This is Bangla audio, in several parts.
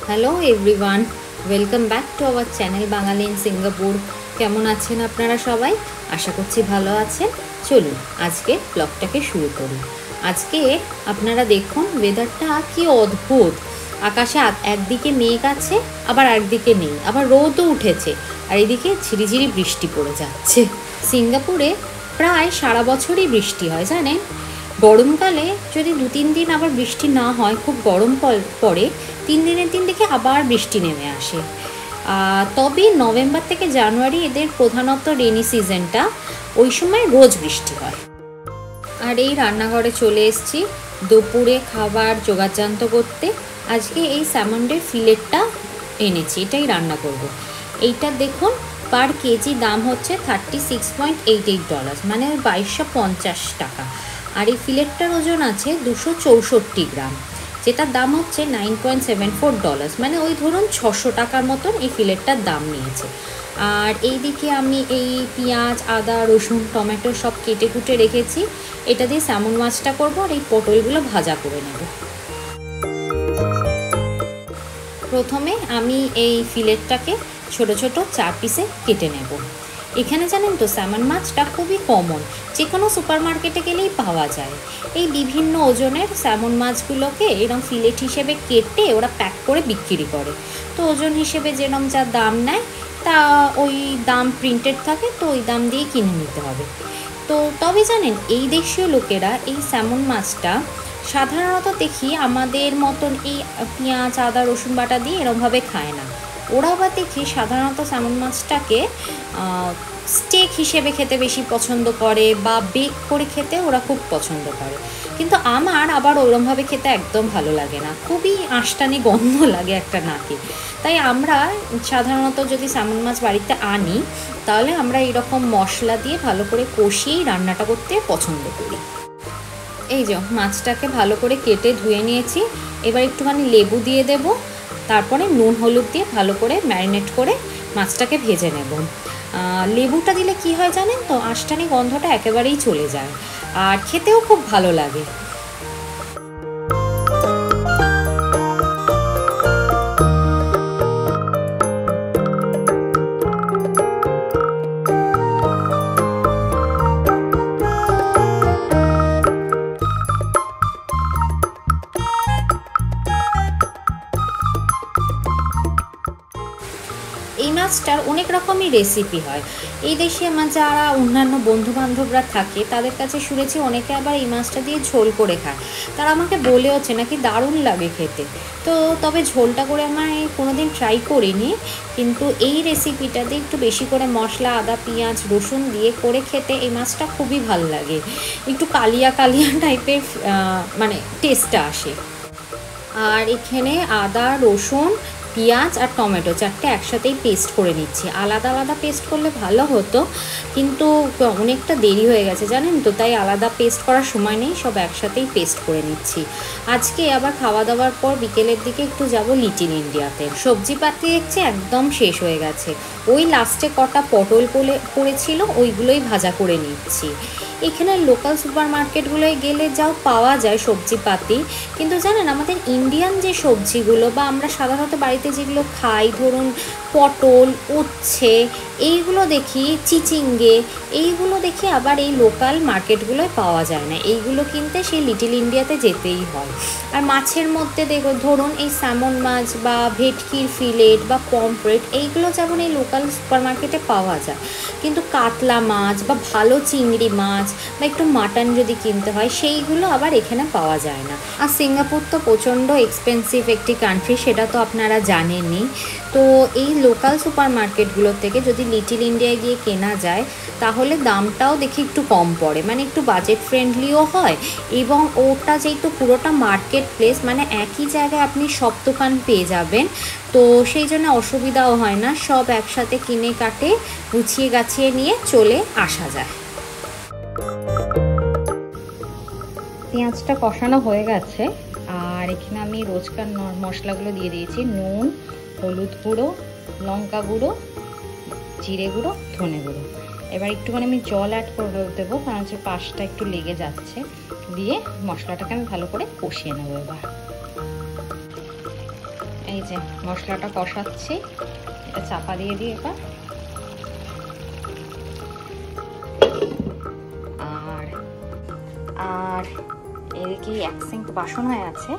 Hello everyone, welcome back to our channel Bangali in Singapore. কেমন আছেন আপনারা সবাই? আশা করছি ভালো আছেন। চলুন আজকে ব্লগটাকে শুরু করি। আজকে আপনারা দেখুন ওয়েদারটা কি অদ্ভুত। আকাশে একদিকে মেঘ আছে, আবার একদিকে নেই, আবার রোদও উঠেছে, আর এদিকে ঝিরিঝিরি বৃষ্টি পড়ে যাচ্ছে। সিঙ্গাপুরে প্রায় সারা বছরই বৃষ্টি হয় জানেন। গরমকালে যদি 2-3 দিন আবার বৃষ্টি না হয়, খুব গরম পড়ে, 3 দিনের দিন দেখে আবার বৃষ্টি নেমে আসে। তবে নভেম্বর থেকে জানুয়ারি এদের প্রধানত রেনি সিজনটা, ওই সময় রোজ বৃষ্টি হয়। আর এই রান্নাঘরে চলে এসেছি দুপুরে খাবার জোগাড়যন্ত্র করতে। আজকে এই স্যামন্ডের ফিলেটটা এনেছি, এটাই রান্না করব। এইটা দেখুন, পার কেজি দাম হচ্ছে $36.88, মানে 2250 টাকা। আর এই ফিলেটটার ওজন আছে 264 গ্রাম, যেটার দাম হচ্ছে $9.74, মানে ওই ধরুন 600 টাকার মতন এই ফিলেটটার দাম নিয়েছে। আর এইদিকে আমি এই পেঁয়াজ, আদা, রসুন, টমেটো সব কেটে কুটে রেখেছি। এটা দিয়ে স্যামন মাছটা করবো, আর এই পটলগুলো ভাজা করে নেব। প্রথমে আমি এই ফিলেটটাকে ছোট ছোট 4 পিসে কেটে নেব। এখানে জানেন তো স্যামন মাছটা খুবই কমন, যে কোনো সুপার মার্কেটে গেলেই পাওয়া যায়। এই বিভিন্ন ওজনের স্যামন মাছগুলোকে এরকম ফিলেট হিসেবে কেটে ওরা প্যাক করে বিক্রি করে। তো ওজন হিসেবে যেরকম যা দাম নেয়, তা ওই দাম প্রিন্টেড থাকে, তো ওই দাম দিয়ে কিনে নিতে হবে। তো তবে জানেন, এই দেশীয় লোকেরা এই স্যামন মাছটা সাধারণত দেখি আমাদের মতন এই পেঁয়াজ, আদা, রসুন বাটা দিয়ে এরমভাবে খায় না। ওরা আবার দেখি সাধারণত স্যামন মাছটাকে স্টেক হিসেবে খেতে বেশি পছন্দ করে, বা বেক করে খেতে ওরা খুব পছন্দ করে। কিন্তু আমার আবার ওরমভাবে খেতে একদম ভালো লাগে না, খুবই আঁশটানি গন্ধ লাগে একটা নাকে। তাই আমরা সাধারণত যদি স্যামন মাছ বাড়িতে আনি, তাহলে আমরা এরকম মশলা দিয়ে ভালো করে কষিয়েই রান্নাটা করতে পছন্দ করি। এই যে মাছটাকে ভালো করে কেটে ধুয়ে নিয়েছি। এবার একটুখানি লেবু দিয়ে দেব, তারপরে নুন হলুদ দিয়ে ভালো করে ম্যারিনেট করে মাছটাকে ভেজে নেব। লেবুটা দিলে কি হয় জানেন তো, আঁশটানি গন্ধটা একেবারেই চলে যায়, আর খেতেও খুব ভালো লাগে। এই মাছটার অনেক রকমই রেসিপি হয়। এই দেশে আমার যারা অন্যান্য বন্ধুবান্ধবরা থাকে, তাদের কাছে শুনেছি অনেকে আবার এই মাছটা দিয়ে ঝোল করে খায়। তারা আমাকে বলেওছে নাকি দারুণ লাগে খেতে। তো তবে ঝোলটা করে আমার কোনোদিন ট্রাই করিনি, কিন্তু এই রেসিপিটাতে একটু বেশি করে মশলা, আদা, পেঁয়াজ, রসুন দিয়ে করে খেতে এই মাছটা খুবই ভালো লাগে। একটু কালিয়া কালিয়া টাইপের মানে টেস্টটা আসে। আর এখানে আদা, রসুন, পেঁয়াজ আর টমেটো 4টে একসাথেই পেস্ট করে নিচ্ছি। আলাদা আলাদা পেস্ট করলে ভালো হতো, কিন্তু অনেকটা দেরি হয়ে গেছে জানেন তো, তাই আলাদা পেস্ট করার সময় নেই, সব একসাথেই পেস্ট করে নিচ্ছি। আজকে আবার খাওয়া দাওয়ার পর বিকেলের দিকে একটু যাব লিটিল ইন্ডিয়াতে। সবজিপাতি দেখছি একদম শেষ হয়ে গেছে। ওই লাস্টে কটা পটল পড়েছিল, ওইগুলোই ভাজা করে নিচ্ছি। এখানে লোকাল সুপার মার্কেটগুলোয় গেলে যাও পাওয়া যায় সবজিপাতি, কিন্তু জানেন আমাদের ইন্ডিয়ান যে সবজিগুলো বা আমরা সাধারণত বাড়িতে যেগুলো খাই, ধরুন পটল, উচ্ছে, এইগুলো দেখি, চিচিঙ্গে, এইগুলো দেখি আবার এই লোকাল মার্কেটগুলোয় পাওয়া যায় না। এইগুলো কিনতে সেই লিটিল ইন্ডিয়াতে যেতেই হয়। আর মাছের মধ্যে ধরুন এই স্যামন মাছ বা ভেটকির ফিলেট বা পমফ্রেট, এইগুলো যেমন এই লোকাল সুপার মার্কেটে পাওয়া যায়, কিন্তু কাতলা মাছ বা ভালো চিংড়ি মাছ বা একটু মাটন যদি কিনতে হয়, সেইগুলো আবার এখানে পাওয়া যায় না। আর সিঙ্গাপুর তো প্রচণ্ড এক্সপেন্সিভ একটি কান্ট্রি, সেটা তো আপনারা জানেনই। তো এই লোকাল সুপার মার্কেটগুলো থেকে যদি লিটিল ইন্ডিয়ায় গিয়ে কেনা যায়, তাহলে দামটাও দেখি একটু কম পড়ে, মানে একটু বাজেট ফ্রেন্ডলিও হয়। এবং ওটা যেহেতু পুরোটা মার্কেট প্লেস, মানে একই জায়গায় আপনি সব দোকান পেয়ে যাবেন, তো সেই জন্য অসুবিধাও হয় না। সব একসাথে কিনে কাটে গুছিয়ে গাছিয়ে নিয়ে চলে আসা যায়। পেঁয়াজটা কষানো হয়ে গেছে, আর এখানে আমি রোজকার মশলাগুলো দিয়ে দিয়েছি। নুন, হলুদ গুঁড়ো, লঙ্কা গুঁড়ো, জিরে গুঁড়ো, ধনে গুঁড়ো। এবার একটুখানি আমি জল অ্যাড করে দেবো, কারণ হচ্ছে পাশটা একটু লেগে যাচ্ছে। দিয়ে মশলাটাকে আমি ভালো করে কষিয়ে নেবো। এবার এই যে মশলাটা কষাচ্ছি, এটা চাপা দিয়ে দিই এবার। আর এদিকে এক সিঙ্ক বাসন হয়ে আছে,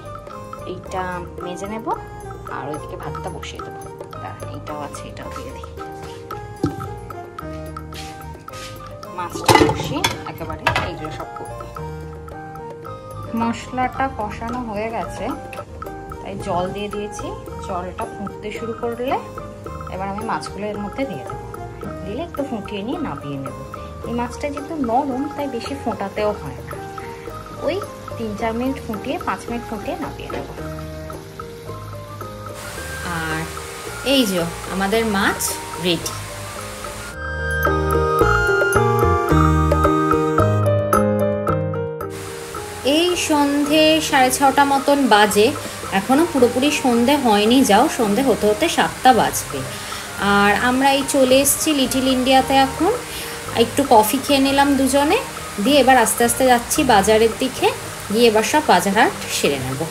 এইটা মেজে নেব আর ওইদিকে ভাতটা বসিয়ে দেবো। এইটাও আছে, এটাও দিয়ে দিই। মাছটা বসিয়ে একেবারে এইগুলো সব করবো। মশলাটা কষানো হয়ে গেছে, তাই জল দিয়ে দিয়েছি। জলটা ফুটতে শুরু করলে এবার আমি মাছগুলো এর মধ্যে দিয়ে দেবো। দিলে একটু ফুটিয়ে নিয়ে নামিয়ে নেব। এই মাছটা যেহেতু নরম তাই বেশি ফোটাতেও হয় না, ওই 3-4 মিনিট ফুটিয়ে 5 মিনিট ফুটিয়ে নামিয়ে নেব। আর এই যে আমাদের মাছ রেডি। এই সন্ধে 6:30 মতন বাজে, এখনো পুরোপুরি সন্ধে হয়নি, যাও সন্ধে হতে হতে 7টা বাজবে। আর আমরা এই চলে এসেছি লিটল ইন্ডিয়াতে। এখন একটু কফি খেয়ে নিলাম দুজনে, দিয়ে এবার আস্তে আস্তে যাচ্ছি বাজারের দিকে, গিয়ে এবার সব বাজার হাট সেরে নেব।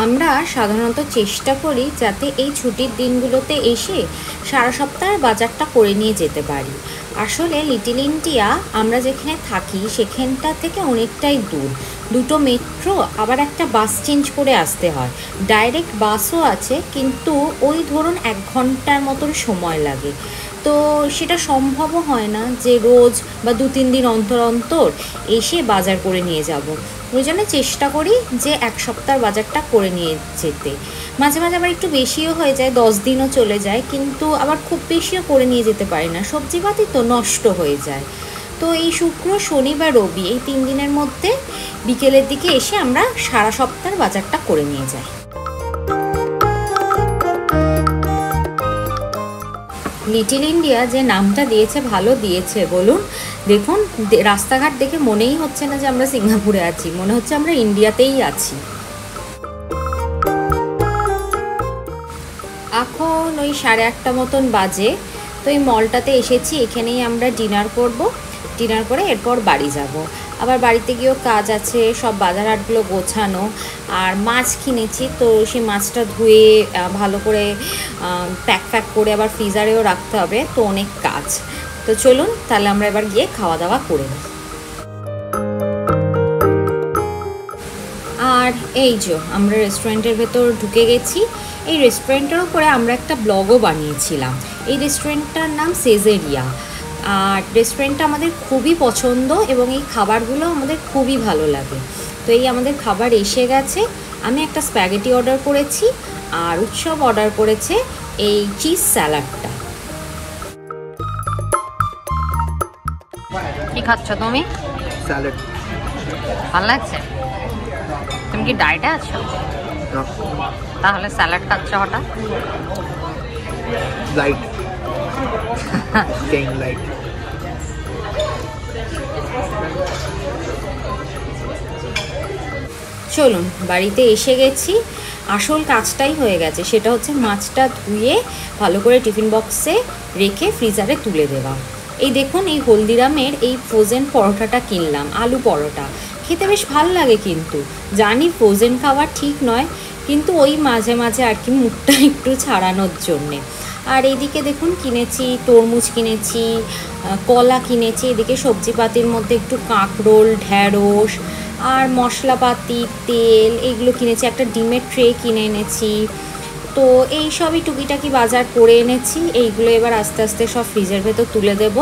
আমরা সাধারণত চেষ্টা করি যাতে এই ছুটির দিনগুলোতে এসে সারা সপ্তাহের বাজারটা করে নিয়ে যেতে পারি। আসলে লিটল ইন্ডিয়া আমরা যেখানে থাকি সেখানটা থেকে অনেকটাই দূর, 2টো মেট্রো আবার একটা বাস চেঞ্জ করে আসতে হয়। ডাইরেক্ট বাসও আছে, কিন্তু ওই ধরুন 1 ঘন্টার মতন সময় লাগে। তো সেটা সম্ভবও হয় না যে রোজ বা 2-3 দিন অন্তর অন্তর এসে বাজার করে নিয়ে যাব। ওই জন্য চেষ্টা করি যে 1 সপ্তাহের বাজারটা করে নিয়ে যেতে। মাঝে মাঝে আবার একটু বেশিও হয়ে যায়, 10 দিনও চলে যায়, কিন্তু আবার খুব বেশিও করে নিয়ে যেতে পারি না, সবজিপাতি তো নষ্ট হয়ে যায়। তো এই শুক্র, শনি বা রবি এই 3 দিনের মধ্যে বিকেলের দিকে এসে আমরা সারা সপ্তাহের বাজারটা করে নিয়ে যাই। লিটল ইন্ডিয়া যে নামটা দিয়েছে ভালো দিয়েছে বলুন। দেখুন রাস্তাঘাট দেখে মনেই হচ্ছে না যে আমরা সিঙ্গাপুরে আছি, মনে হচ্ছে আমরা ইন্ডিয়াতেই আছি। এখন ওই 8:30 মতন বাজে। তো এই মলটাতে এসেছি, এখানেই আমরা ডিনার করব। ডিনার করে এরপর বাড়ি যাব। আবার বাড়িতে গিয়েও কাজ আছে, সব বাজার হাটগুলো গোছানো। আর মাছ কিনেছি, তো সেই মাছটা ধুয়ে ভালো করে প্যাক করে আবার ফ্রিজারেও রাখতে হবে, তো অনেক কাজ। তো চলুন তাহলে আমরা এবার গিয়ে খাওয়া দাওয়া করে নিই। আর এই যে আমরা রেস্টুরেন্টের ভেতর ঢুকে গেছি। এই রেস্টুরেন্টের উপরে আমরা একটা ব্লগও বানিয়েছিলাম। এই রেস্টুরেন্টটার নাম সেজেরিয়া। আর রেস্টুরেন্টটা আমাদের খুবই পছন্দ এবং এই খাবারগুলো আমাদের খুবই ভালো লাগে। তো এই আমাদের খাবার এসে গেছে। আমি একটা স্প্যাগেটি অর্ডার করেছি, আর উৎসব অর্ডার করেছে এই চিজ স্যালাডটা। কি খাচ্ছ তুমি? স্যালাড। ভালো লাগছে? তুমি কি ডায়েটে আছো? তাহলে স্যালাড খাচ্ছ হঠাৎ? Light staying light. চলুন বাড়িতে এসে গেছি। আসল কাজটাই হয়ে গেছে, সেটা হচ্ছে মাছটা ধুয়ে ভালো করে টিফিন বক্সে রেখে ফ্রিজারে তুলে দেওয়া। এই দেখুন এই হলদিরামের এই ফ্রোজেন পরোটাটা কিনলাম, আলু পরোটা। খেতে বেশ ভালো লাগে, কিন্তু জানি ফ্রোজেন খাওয়া ঠিক নয়, কিন্তু ওই মাঝে মাঝে আর কি মুখটা একটু ছাড়ানোর জন্যে। আর এইদিকে দেখুন কিনেছি তরমুজ, কিনেছি কলা, কিনেছি এদিকে সবজিপাতির মধ্যে একটু কাঁকরোল, ঢ্যাঁড়স আর মশলাপাতি, তেল এইগুলো কিনেছি। একটা ডিমের ট্রে কিনে এনেছি। তো এই সবই টুকিটাকি বাজার করে এনেছি। এইগুলো এবার আস্তে আস্তে সব ফ্রিজের ভেতর তুলে দেব।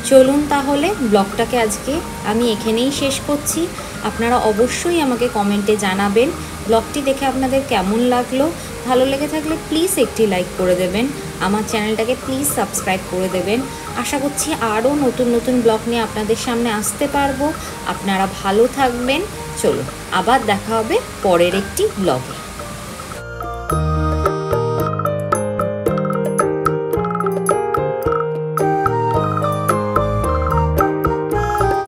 চলুন তাহলে ব্লগটাকে আজকে আমি এখানেই শেষ করছি। আপনারা অবশ্যই আমাকে কমেন্টে জানাবেন ব্লগটি দেখে আপনাদের কেমন লাগলো। ভালো লেগে থাকলে প্লিজ একটি লাইক করে দেবেন, আমার চ্যানেলটাকে প্লিজ সাবস্ক্রাইব করে দেবেন। আশা করছি আরও নতুন নতুন ব্লগ নিয়ে আপনাদের সামনে আসতে পারবো। আপনারা ভালো থাকবেন। চলুন আবার দেখা হবে পরের একটি ব্লগে।